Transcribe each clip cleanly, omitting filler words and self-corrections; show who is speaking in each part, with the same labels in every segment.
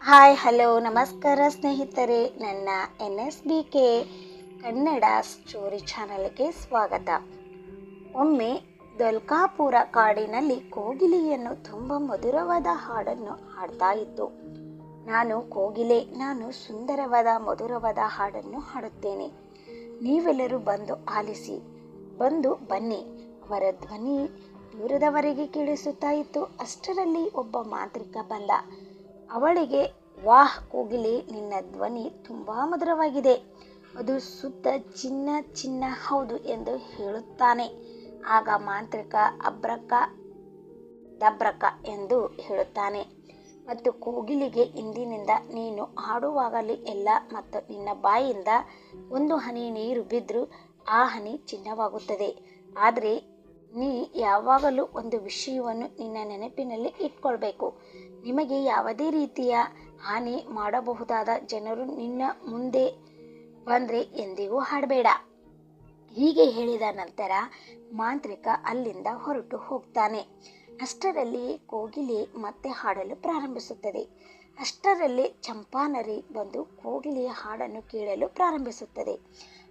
Speaker 1: Hi hello ನಮಸ್ಕಾರ ಸ್ನೇಹಿತರೆ, ನನ್ನ NSBK ಕನ್ನಡ ಸ್ಟೋರಿ ಚಾನಲ್ಗೆ ಸ್ವಾಗತ. ಒಮ್ಮೆ ದೊಲ್ಕಾಪುರ ಕಾಡಿನಲ್ಲಿ ಕೋಗಿಲೆಯನ್ನು ತುಂಬ ಮಧುರವಾದ ಹಾಡನ್ನು ಹಾಡ್ತಾ ಇತ್ತು. ನಾನು ಕೋಗಿಲೆ, ನಾನು ಸುಂದರವಾದ ಮಧುರವಾದ ಹಾಡನ್ನು ಹಾಡುತ್ತೇನೆ. ನೀವೆಲ್ಲರೂ ಬಂದು ಆಲಿಸಿ, ಬನ್ನಿ. ಅವರ ಧ್ವನಿ ದೂರದವರೆಗೆ ಕೇಳಿಸುತ್ತಾ ಇತ್ತು. ಅಷ್ಟರಲ್ಲಿ ಒಬ್ಬ ಮಾಂತ್ರಿಕ ಬಂದ. ಅವಳಿಗೆ, ವಾಹ್ ಕೋಗಿಲೆ, ನಿನ್ನ ಧ್ವನಿ ತುಂಬಾ ಮಧುರವಾಗಿದೆ. ಅದು ಶುದ್ಧ ಚಿನ್ನ ಹೌದು ಎಂದು ಹೇಳುತ್ತಾನೆ. ಆಗ ಮಾಂತ್ರಿಕ ಅಬ್ರಕ ದಬ್ರಕ ಎಂದು ಹೇಳುತ್ತಾನೆ ಮತ್ತು ಕೋಗಿಲಿಗೆ, ಇಂದಿನಿಂದ ನೀನು ಹಾಡುವಾಗಲೇ ಎಲ್ಲ ಮತ್ತು ನಿನ್ನ ಬಾಯಿಂದ ಒಂದು ಹನಿ ನೀರು ಬಿದ್ದರೂ ಆ ಹನಿ ಚಿನ್ನವಾಗುತ್ತದೆ. ಆದರೆ ನೀ ಯಾವಾಗಲೂ ಒಂದು ವಿಷಯವನ್ನು ನಿನ್ನ ನೆನಪಿನಲ್ಲಿ ಇಟ್ಕೊಳ್ಬೇಕು. ನಿಮಗೆ ಯಾವುದೇ ರೀತಿಯ ಹಾನಿ ಮಾಡಬಹುದಾದ ಜನರು ನಿನ್ನ ಮುಂದೆ ಬಂದರೆ ಎಂದಿಗೂ ಹಾಡಬೇಡ. ಹೀಗೆ ಹೇಳಿದ ನಂತರ ಮಾಂತ್ರಿಕ ಅಲ್ಲಿಂದ ಹೊರಟು ಹೋಗ್ತಾನೆ. ಅಷ್ಟರಲ್ಲಿ ಕೋಗಿಲೆ ಮತ್ತೆ ಹಾಡಲು ಪ್ರಾರಂಭಿಸುತ್ತದೆ. ಅಷ್ಟರಲ್ಲಿ ಚಂಪಾನರಿ ಬಂದು ಕೋಗಿಲೆಯ ಹಾಡನ್ನು ಕೇಳಲು ಪ್ರಾರಂಭಿಸುತ್ತದೆ.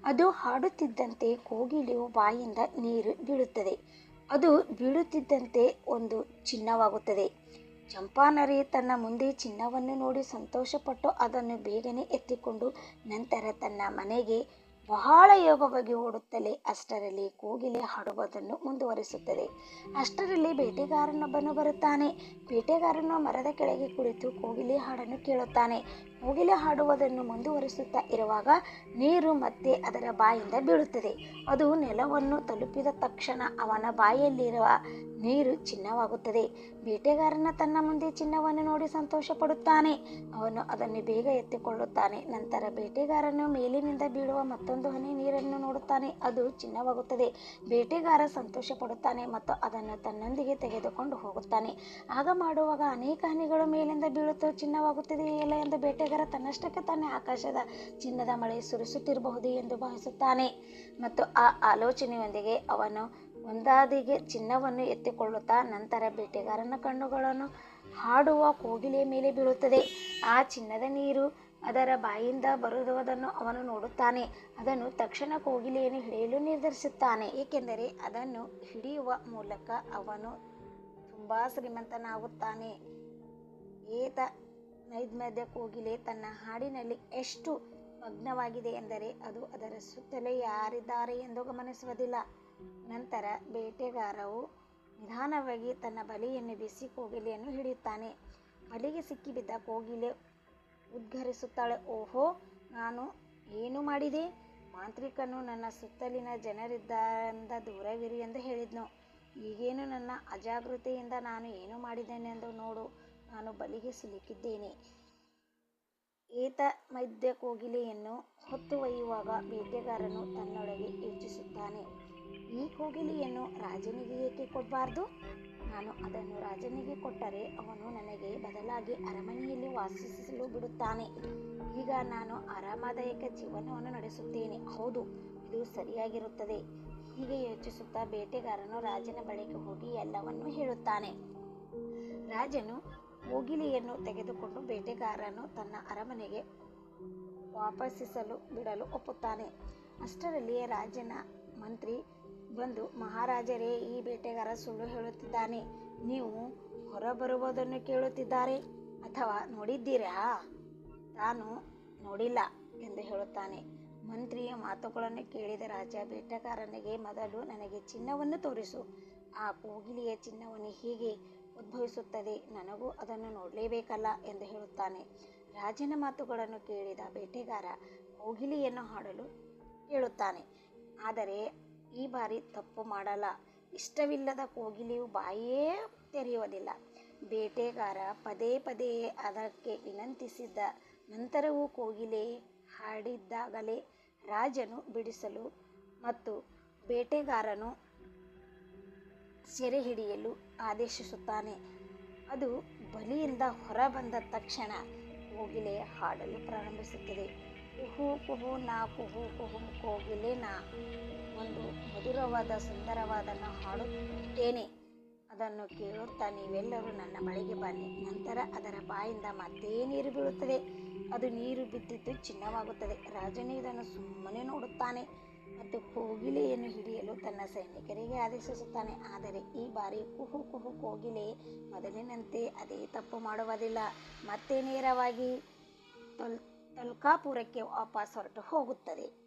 Speaker 1: ಅದು ಹಾಡುತ್ತಿದ್ದಂತೆ ಕೋಗಿಲೆಯು ಬಾಯಿಂದ ನೀರು ಬೀಳುತ್ತದೆ. ಅದು ಬೀಳುತ್ತಿದ್ದಂತೆ ಒಂದು ಚಿನ್ನವಾಗುತ್ತದೆ. ಚಂಪಾನರಿ ತನ್ನ ಮುಂದೆ ಚಿನ್ನವನ್ನು ನೋಡಿ ಸಂತೋಷಪಟ್ಟು ಅದನ್ನು ಬೇಗನೆ ಎತ್ತಿಕೊಂಡು ನಂತರ ತನ್ನ ಮನೆಗೆ ಬಹಳ ಯೋಗವಾಗಿ ಓಡುತ್ತಲೇ ಅಷ್ಟರಲ್ಲಿ ಕೋಗಿಲೆ ಹಾಡುವುದನ್ನು ಮುಂದುವರಿಸುತ್ತದೆ. ಅಷ್ಟರಲ್ಲಿ ಬೇಟೆಗಾರನೊಬ್ಬನು ಬರುತ್ತಾನೆ. ಬೇಟೆಗಾರನು ಮರದ ಕೆಳಗೆ ಕುಳಿತು ಕೋಗಿಲೆ ಹಾಡನ್ನು ಕೇಳುತ್ತಾನೆ. ಕೋಗಿಲೆ ಹಾಡುವುದನ್ನು ಮುಂದುವರಿಸುತ್ತಾ ಇರುವಾಗ ನೀರು ಮತ್ತೆ ಅದರ ಬಾಯಿಂದ ಬೀಳುತ್ತದೆ. ಅದು ನೆಲವನ್ನು ತಲುಪಿದ ತಕ್ಷಣ ಅವನ ಬಾಯಲ್ಲಿರುವ ನೀರು ಚಿನ್ನವಾಗುತ್ತದೆ. ಬೇಟೆಗಾರನ ತನ್ನ ಮುಂದೆ ಚಿನ್ನವನ್ನು ನೋಡಿ ಸಂತೋಷ ಪಡುತ್ತಾನೆ. ಅವನು ಅದನ್ನು ಬೇಗ ಎತ್ತಿಕೊಳ್ಳುತ್ತಾನೆ. ನಂತರ ಬೇಟೆಗಾರನು ಮೇಲಿನಿಂದ ಬೀಳುವ ಮತ್ತೊಂದು ಹನಿ ನೀರನ್ನು ನೋಡುತ್ತಾನೆ. ಅದು ಚಿನ್ನವಾಗುತ್ತದೆ. ಬೇಟೆಗಾರ ಸಂತೋಷ ಪಡುತ್ತಾನೆ ಮತ್ತು ಅದನ್ನು ತನ್ನೊಂದಿಗೆ ತೆಗೆದುಕೊಂಡು ಹೋಗುತ್ತಾನೆ. ಆಗ ಮಾಡುವಾಗ ಅನೇಕ ಹನಿಗಳು ಮೇಲಿಂದ ಬೀಳುತ್ತೋ ಚಿನ್ನವಾಗುತ್ತದೆಯಲ್ಲ ಎಂದು ಬೇಟೆಗಾರ ತನ್ನಷ್ಟಕ್ಕೆ ತಾನೇ ಆಕಾಶದ ಚಿನ್ನದ ಮಳೆ ಸುರಿಸುತ್ತಿರಬಹುದು ಎಂದು ಭಾವಿಸುತ್ತಾನೆ ಮತ್ತು ಆ ಆಲೋಚನೆಯೊಂದಿಗೆ ಅವನು ಒಂದಾದಿಗೆ ಚಿನ್ನವನ್ನು ಎತ್ತಿಕೊಳ್ಳುತ್ತಾ ನಂತರ ಬೇಟೆಗಾರನ ಕಣ್ಣುಗಳನ್ನು ಹಾಡುವ ಕೋಗಿಲೆಯ ಮೇಲೆ ಬೀಳುತ್ತದೆ. ಆ ಚಿನ್ನದ ನೀರು ಅದರ ಬಾಯಿಂದ ಬರುವುದನ್ನು ಅವನು ನೋಡುತ್ತಾನೆ. ಅದನ್ನು ತಕ್ಷಣ ಕೋಗಿಲೆಯನ್ನು ಹಿಡಿಯಲು ನಿರ್ಧರಿಸುತ್ತಾನೆ, ಏಕೆಂದರೆ ಅದನ್ನು ಹಿಡಿಯುವ ಮೂಲಕ ಅವನು ತುಂಬಾ ಶ್ರೀಮಂತನಾಗುತ್ತಾನೆ. ಏತ ನೈವೇದ್ಯ ಕೋಗಿಲೆ ತನ್ನ ಹಾಡಿನಲ್ಲಿ ಎಷ್ಟು ಮಗ್ನವಾಗಿದೆ ಎಂದರೆ ಅದು ಅದರ ಸುತ್ತಲೇ ಯಾರಿದ್ದಾರೆ ಎಂದು ಗಮನಿಸುವುದಿಲ್ಲ. ನಂತರ ಬೇಟೆಗಾರವು ನಿಧಾನವಾಗಿ ತನ್ನ ಬಲೆಯನ್ನು ಬೀಸಿ ಕೋಗಿಲೆಯನ್ನು ಹಿಡಿಯುತ್ತಾನೆ. ಬಲೆಗೆ ಸಿಕ್ಕಿಬಿದ್ದ ಕೋಗಿಲೆ ಉದ್ಘರಿಸುತ್ತಾಳೆ, ಓಹೋ, ನಾನು ಏನು ಮಾಡಿದೆ? ಮಾಂತ್ರಿಕನು ನನ್ನ ಸುತ್ತಲಿನ ಜನರಿದ್ದರಿಂದ ದೂರವಿರಿ ಎಂದು ಹೇಳಿದ್ನು. ಈಗೇನು ನನ್ನ ಅಜಾಗೃತೆಯಿಂದ ನಾನು ಏನು ಮಾಡಿದ್ದೇನೆಂದು ನೋಡು, ನಾನು ಬಲೆಗೆ ಸಿಲುಕಿದ್ದೇನೆ. ಏತ ಮೈದ್ಯ ಕೋಗಿಲೆಯನ್ನು ಹೊತ್ತು ಒಯ್ಯುವಾಗ ಬೇಟೆಗಾರನು ತನ್ನೊಳಗೆ ಯೋಚಿಸುತ್ತಾನೆ, ಈ ಕೋಗಿಲೆಯನ್ನು ರಾಜನಿಗೆ ಏಕೆ ಕೊಡಬಾರ್ದು? ನಾನು ಅದನ್ನು ರಾಜನಿಗೆ ಕೊಟ್ಟರೆ ಅವನು ನನಗೆ ಬದಲಾಗಿ ಅರಮನೆಯಲ್ಲಿ ವಾಸಿಸಲು ಬಿಡುತ್ತಾನೆ. ಈಗ ನಾನು ಆರಾಮದಾಯಕ ಜೀವನವನ್ನು ನಡೆಸುತ್ತೇನೆ. ಹೌದು, ಇದು ಸರಿಯಾಗಿರುತ್ತದೆ. ಹೀಗೆ ಯೋಚಿಸುತ್ತಾ ಬೇಟೆಗಾರನು ರಾಜನ ಬಳಿಗೆ ಹೋಗಿ ಎಲ್ಲವನ್ನೂ ಹೇಳುತ್ತಾನೆ. ರಾಜನು ಕೋಗಿಲೆಯನ್ನು ತೆಗೆದುಕೊಂಡು ಬೇಟೆಗಾರನು ತನ್ನ ಅರಮನೆಗೆ ವಾಪಸಿಸಲು ಬಿಡಲು ಒಪ್ಪುತ್ತಾನೆ. ಅಷ್ಟರಲ್ಲಿಯೇ ರಾಜನ ಮಂತ್ರಿ ಬಂದು, ಮಹಾರಾಜರೇ, ಈ ಬೇಟೆಗಾರ ಸುಳ್ಳು ಹೇಳುತ್ತಿದ್ದಾನೆ. ನೀವು ಹೊರಬರುವುದನ್ನು ಕೇಳುತ್ತಿದ್ದಾರೆ ಅಥವಾ ನೋಡಿದ್ದೀರಾ? ತಾನು ನೋಡಿಲ್ಲ ಎಂದು ಹೇಳುತ್ತಾನೆ. ಮಂತ್ರಿಯ ಮಾತುಗಳನ್ನು ಕೇಳಿದ ರಾಜ ಬೇಟೆಗಾರನಿಗೆ, ಮೊದಲು ನನಗೆ ಚಿನ್ನವನ್ನು ತೋರಿಸು. ಆ ಕೋಗಿಲೆಯ ಚಿನ್ನವನ್ನು ಹೇಗೆ ಉದ್ಭವಿಸುತ್ತದೆ? ನನಗೂ ಅದನ್ನು ನೋಡಲೇಬೇಕಲ್ಲ ಎಂದು ಹೇಳುತ್ತಾನೆ. ರಾಜನ ಮಾತುಗಳನ್ನು ಕೇಳಿದ ಬೇಟೆಗಾರ ಕೋಗಿಲೆಯನ್ನು ಹಾಡಲು ಕೇಳುತ್ತಾನೆ. ಆದರೆ ಈ ಬಾರಿ ತಪ್ಪು ಮಾಡಲ್ಲ. ಇಷ್ಟವಿಲ್ಲದ ಕೋಗಿಲೆಯು ಬಾಯೇ ತೆರೆಯುವುದಿಲ್ಲ. ಬೇಟೆಗಾರ ಪದೇ ಪದೇ ಅದಕ್ಕೆ ವಿನಂತಿಸಿದ ನಂತರವೂ ಕೋಗಿಲೆ ಹಾಡಿದ್ದಾಗಲೇ ರಾಜನು ಬಿಡಿಸಲು ಮತ್ತು ಬೇಟೆಗಾರನು ಸೆರೆ ಹಿಡಿಯಲು ಆದೇಶಿಸುತ್ತಾನೆ. ಅದು ಬಲಿಯಿಂದ ಹೊರಬಂದ ತಕ್ಷಣ ಕೋಗಿಲೆ ಹಾಡಲು ಪ್ರಾರಂಭಿಸುತ್ತದೆ. ಕುಹು ಕುಹು ನಾ ಕುಹು ಕುಹು ಕೋಗಿಲೆ ನಾ, ಒಂದು ಮಧುರವಾದ ಸುಂದರವಾದನ್ನು ಹಾಡುತ್ತೇನೆ ಅದನ್ನು ಕೇಳುತ್ತಾ ನೀವೆಲ್ಲರೂ ನನ್ನ ಬಳಿಗೆ ಬನ್ನಿ. ನಂತರ ಅದರ ಬಾಯಿಂದ ಮತ್ತೆ ನೀರು ಬೀಳುತ್ತದೆ. ಅದು ನೀರು ಬಿದ್ದಿದ್ದು ಚಿನ್ನವಾಗುತ್ತದೆ. ರಾಜನು ಇದನ್ನು ಸುಮ್ಮನೆ ನೋಡುತ್ತಾನೆ ಮತ್ತು ಕೋಗಿಲೆಯನ್ನು ಹಿಡಿಯಲು ತನ್ನ ಸೈನಿಕರಿಗೆ ಆದೇಶಿಸುತ್ತಾನೆ. ಆದರೆ ಈ ಬಾರಿ ಕುಹು ಕುಹು ಕೋಗಿಲೆ ಮೊದಲಿನಂತೆ ಅದೇ ತಪ್ಪು ಮಾಡುವುದಿಲ್ಲ. ಮತ್ತೆ ನೇರವಾಗಿ ತೊಲ್ಕಾಪುರಕ್ಕೆ ವಾಪಸ್ ಹೊರಟು ಹೋಗುತ್ತದೆ.